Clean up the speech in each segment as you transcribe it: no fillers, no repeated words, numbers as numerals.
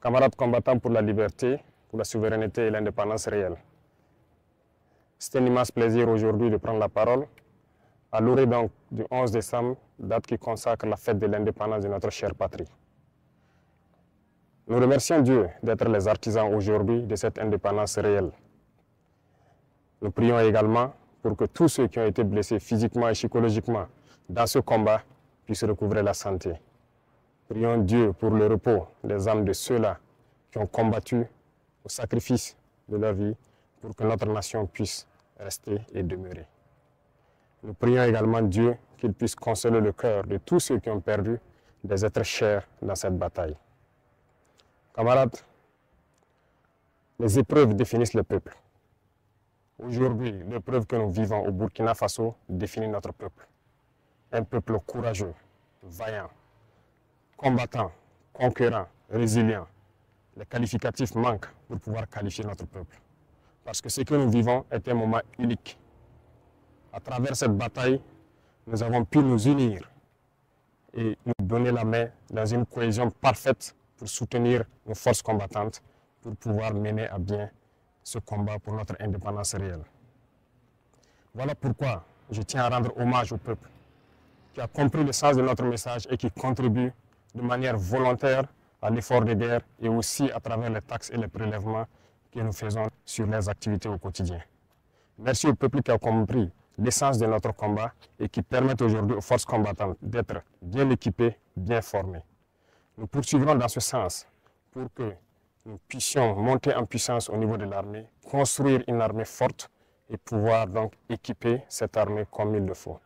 Camarades combattants pour la liberté, pour la souveraineté et l'indépendance réelle. C'est un immense plaisir aujourd'hui de prendre la parole à l'orée donc du 11 décembre, date qui consacre la fête de l'indépendance de notre chère patrie. Nous remercions Dieu d'être les artisans aujourd'hui de cette indépendance réelle. Nous prions également pour que tous ceux qui ont été blessés physiquement et psychologiquement dans ce combat puissent recouvrer la santé. Prions Dieu pour le repos des âmes de ceux-là qui ont combattu au sacrifice de leur vie pour que notre nation puisse rester et demeurer. Nous prions également Dieu qu'il puisse consoler le cœur de tous ceux qui ont perdu des êtres chers dans cette bataille. Camarades, les épreuves définissent le peuple. Aujourd'hui, l'épreuve que nous vivons au Burkina Faso définit notre peuple. Un peuple courageux, vaillant, combattant, conquérant, résilient. Les qualificatifs manquent pour pouvoir qualifier notre peuple. Parce que ce que nous vivons est un moment unique. À travers cette bataille, nous avons pu nous unir et nous donner la main dans une cohésion parfaite pour soutenir nos forces combattantes pour pouvoir mener à bien ce combat pour notre indépendance réelle. Voilà pourquoi je tiens à rendre hommage au peuple qui a compris le sens de notre message et qui contribue de manière volontaire à l'effort de guerre et aussi à travers les taxes et les prélèvements que nous faisons sur les activités au quotidien. Merci au peuple qui a compris l'essence de notre combat et qui permet aujourd'hui aux forces combattantes d'être bien équipées, bien formées. Nous poursuivrons dans ce sens pour que nous puissions monter en puissance au niveau de l'armée, construire une armée forte et pouvoir donc équiper cette armée comme il le faut.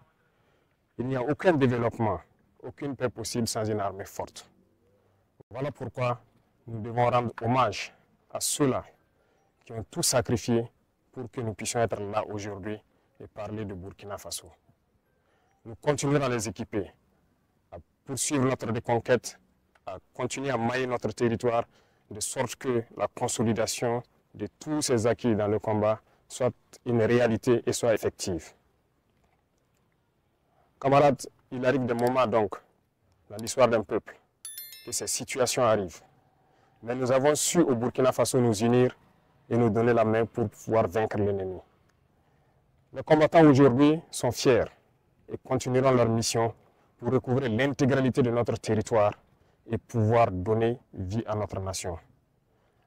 Il n'y a aucun développement, aucune paix possible sans une armée forte. Voilà pourquoi nous devons rendre hommage à ceux-là qui ont tout sacrifié pour que nous puissions être là aujourd'hui et parler de Burkina Faso. Nous continuerons à les équiper, à poursuivre notre reconquête, à continuer à mailler notre territoire de sorte que la consolidation de tous ces acquis dans le combat soit une réalité et soit effective. Camarades, il arrive des moments donc dans l'histoire d'un peuple que ces situations arrivent. Mais nous avons su au Burkina Faso nous unir et nous donner la main pour pouvoir vaincre l'ennemi. Les combattants aujourd'hui sont fiers et continueront leur mission pour recouvrer l'intégralité de notre territoire et pouvoir donner vie à notre nation.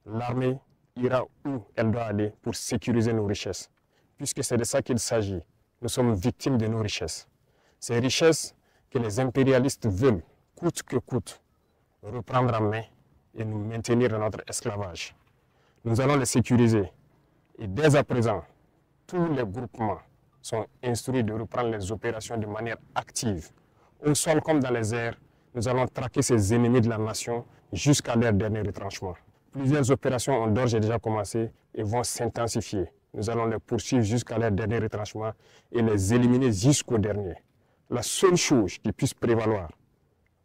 L'armée ira où elle doit aller pour sécuriser nos richesses, puisque c'est de ça qu'il s'agit. Nous sommes victimes de nos richesses. Ces richesses que les impérialistes veulent, coûte que coûte, reprendre en main et nous maintenir dans notre esclavage. Nous allons les sécuriser. Et dès à présent, tous les groupements sont instruits de reprendre les opérations de manière active. Au sol comme dans les airs, nous allons traquer ces ennemis de la nation jusqu'à leur dernier retranchement. Plusieurs opérations ont d'ores et déjà commencé et vont s'intensifier. Nous allons les poursuivre jusqu'à leur dernier retranchement et les éliminer jusqu'au dernier. La seule chose qui puisse prévaloir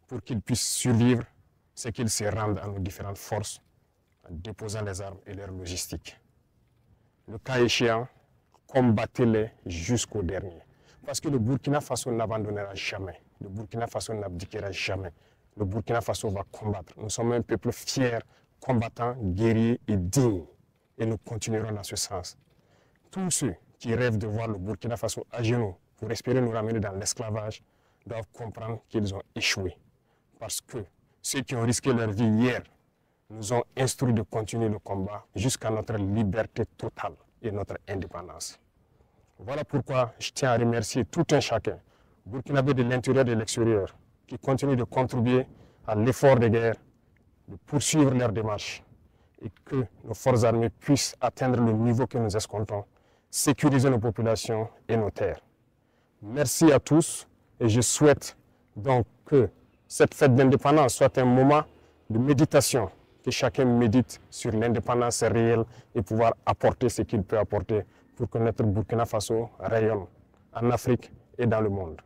pour qu'ils puissent survivre, c'est qu'ils se rendent à nos différentes forces en déposant les armes et leur logistique. Le cas échéant, combattez-les jusqu'au dernier. Parce que le Burkina Faso n'abandonnera jamais. Le Burkina Faso n'abdiquera jamais. Le Burkina Faso va combattre. Nous sommes un peuple fier, combattant, guerrier et digne. Et nous continuerons dans ce sens. Tous ceux qui rêvent de voir le Burkina Faso à genoux pour espérer nous ramener dans l'esclavage doivent comprendre qu'ils ont échoué. Parce que ceux qui ont risqué leur vie hier nous ont instruits de continuer le combat jusqu'à notre liberté totale et notre indépendance. Voilà pourquoi je tiens à remercier tout un chacun, burkinabé de l'intérieur et de l'extérieur, qui continuent de contribuer à l'effort de guerre, de poursuivre leur démarche et que nos forces armées puissent atteindre le niveau que nous escomptons, sécuriser nos populations et nos terres. Merci à tous et je souhaite donc que cette fête d'indépendance soit un moment de méditation, que chacun médite sur l'indépendance réelle et pouvoir apporter ce qu'il peut apporter pour que notre Burkina Faso rayonne en Afrique et dans le monde.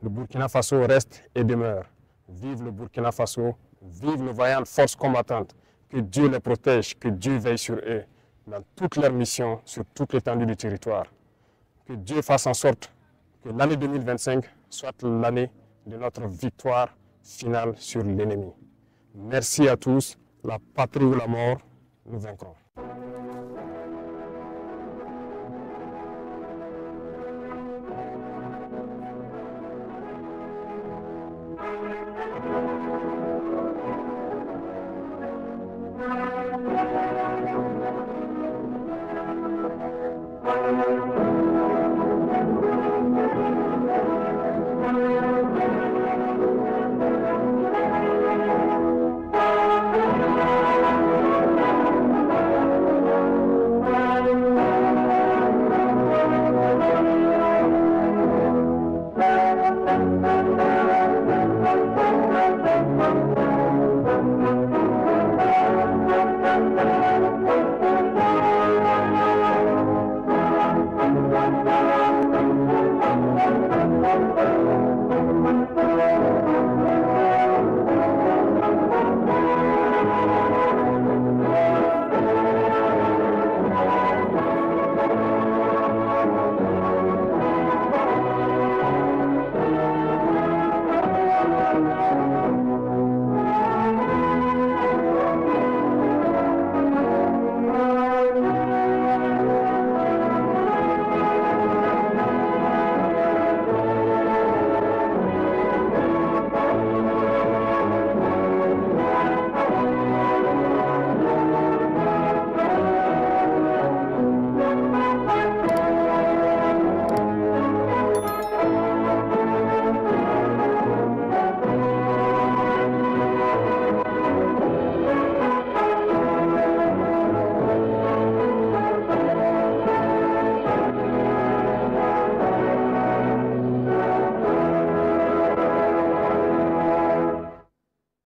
Le Burkina Faso reste et demeure. Vive le Burkina Faso, vive nos vaillantes forces combattantes. Que Dieu les protège, que Dieu veille sur eux dans toutes leurs missions, sur toute l'étendue du territoire. Que Dieu fasse en sorte que l'année 2025 soit l'année de notre victoire finale sur l'ennemi. Merci à tous la patrie ou la mort, nous vaincrons.